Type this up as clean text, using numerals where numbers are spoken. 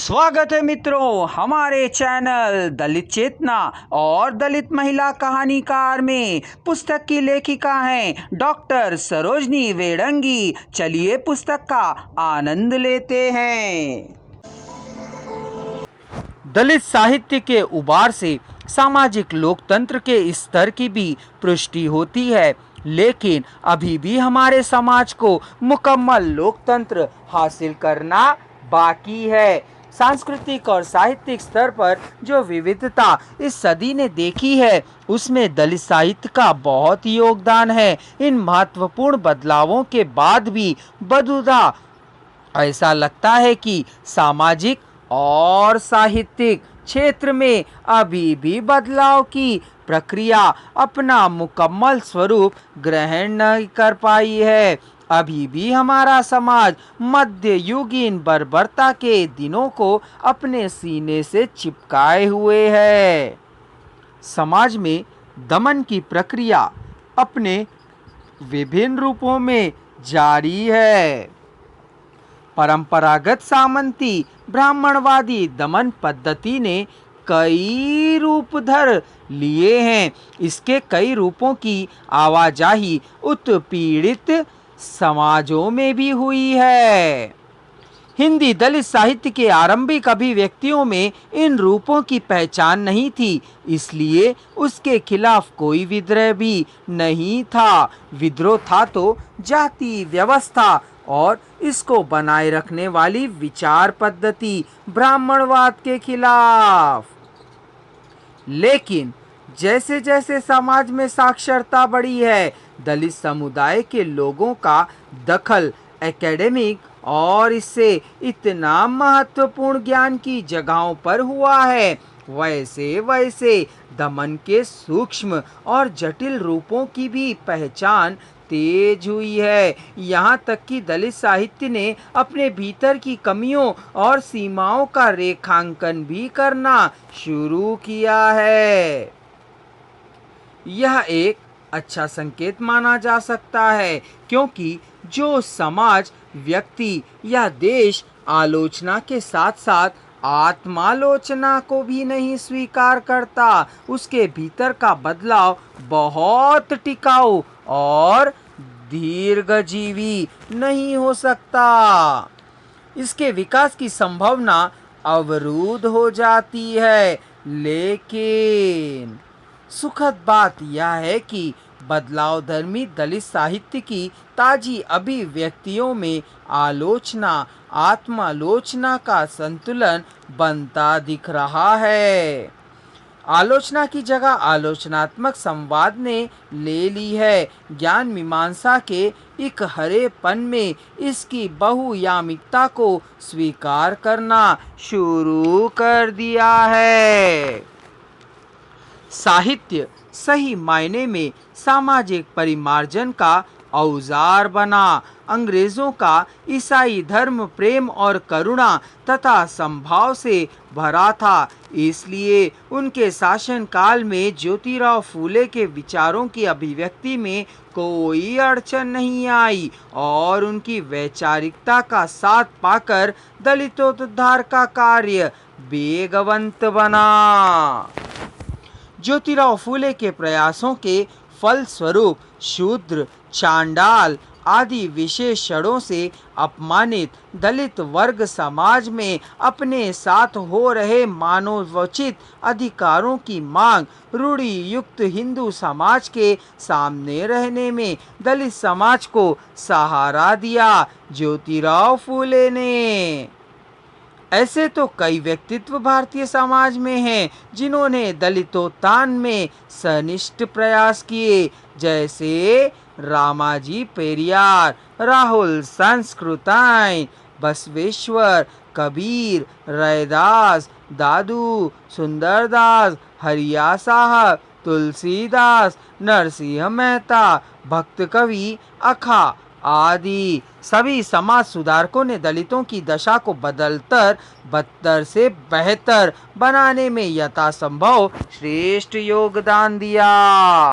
स्वागत है मित्रों हमारे चैनल दलित चेतना और दलित महिला कहानीकार में। पुस्तक की लेखिका हैं डॉक्टर सरोजनी वेडंगी। चलिए पुस्तक का आनंद लेते हैं। दलित साहित्य के उबार से सामाजिक लोकतंत्र के स्तर की भी पुष्टि होती है, लेकिन अभी भी हमारे समाज को मुकम्मल लोकतंत्र हासिल करना बाकी है। सांस्कृतिक और साहित्यिक स्तर पर जो विविधता इस सदी ने देखी है, उसमें दलित साहित्य का बहुत योगदान है। इन महत्वपूर्ण बदलावों के बाद भी बदुदा ऐसा लगता है कि सामाजिक और साहित्यिक क्षेत्र में अभी भी बदलाव की प्रक्रिया अपना मुकम्मल स्वरूप ग्रहण नहीं कर पाई है। अभी भी हमारा समाज मध्ययुगीन बर्बरता के दिनों को अपने सीने से चिपकाए हुए है। समाज में दमन की प्रक्रिया अपने विभिन्न रूपों में जारी है। परंपरागत सामंती ब्राह्मणवादी दमन पद्धति ने कई रूप धर लिए हैं। इसके कई रूपों की आवाजाही उत्पीड़ित समाजों में भी हुई है। हिंदी दलित साहित्य के आरंभिक अभिव्यक्तियों में इन रूपों की पहचान नहीं थी, इसलिए उसके खिलाफ कोई विद्रोह भी नहीं था। विद्रोह था तो जाति व्यवस्था और इसको बनाए रखने वाली विचार पद्धति ब्राह्मणवाद के खिलाफ। लेकिन जैसे जैसे समाज में साक्षरता बढ़ी है, दलित समुदाय के लोगों का दखल एकेडमिक और इससे इतना महत्वपूर्ण ज्ञान की जगहों पर हुआ है, वैसे वैसे दमन के सूक्ष्म और जटिल रूपों की भी पहचान तेज हुई है। यहाँ तक कि दलित साहित्य ने अपने भीतर की कमियों और सीमाओं का रेखांकन भी करना शुरू किया है। यह एक अच्छा संकेत माना जा सकता है, क्योंकि जो समाज व्यक्ति या देश आलोचना के साथ साथ आत्मालोचना को भी नहीं स्वीकार करता, उसके भीतर का बदलाव बहुत टिकाऊ और दीर्घजीवी नहीं हो सकता। इसके विकास की संभावना अवरुद्ध हो जाती है। लेकिन सुखद बात यह है कि बदलावधर्मी दलित साहित्य की ताजी अभिव्यक्तियों में आलोचना आत्मालोचना का संतुलन बनता दिख रहा है। आलोचना की जगह आलोचनात्मक संवाद ने ले ली है। ज्ञान मीमांसा के एक हरेपन में इसकी बहुयामिकता को स्वीकार करना शुरू कर दिया है। साहित्य सही मायने में सामाजिक परिमार्जन का औजार बना। अंग्रेजों का ईसाई धर्म प्रेम और करुणा तथा संभाव से भरा था, इसलिए उनके शासनकाल में ज्योतिराव फूले के विचारों की अभिव्यक्ति में कोई अड़चन नहीं आई और उनकी वैचारिकता का साथ पाकर दलितोद्धार का कार्य वेगवंत बना। ज्योतिराव फूले के प्रयासों के फलस्वरूप शूद्र, चांडाल आदि विशेषणों से अपमानित दलित वर्ग समाज में अपने साथ हो रहे मानवोचित अधिकारों की मांग रूढ़ियुक्त हिंदू समाज के सामने रहने में दलित समाज को सहारा दिया ज्योतिराव फूले ने। ऐसे तो कई व्यक्तित्व भारतीय समाज में हैं जिन्होंने दलितोत्थान में सनिष्ठ प्रयास किए, जैसे रामाजी पेरियार, राहुल संस्कृताइन, बसवेश्वर, कबीर, रैदास, दादू, सुंदरदास, हरिया साहब, तुलसीदास, नरसिंह मेहता, भक्त कवि अखा आदि। सभी समाज सुधारकों ने दलितों की दशा को बदतर से बेहतर बनाने में यथासंभव श्रेष्ठ योगदान दिया।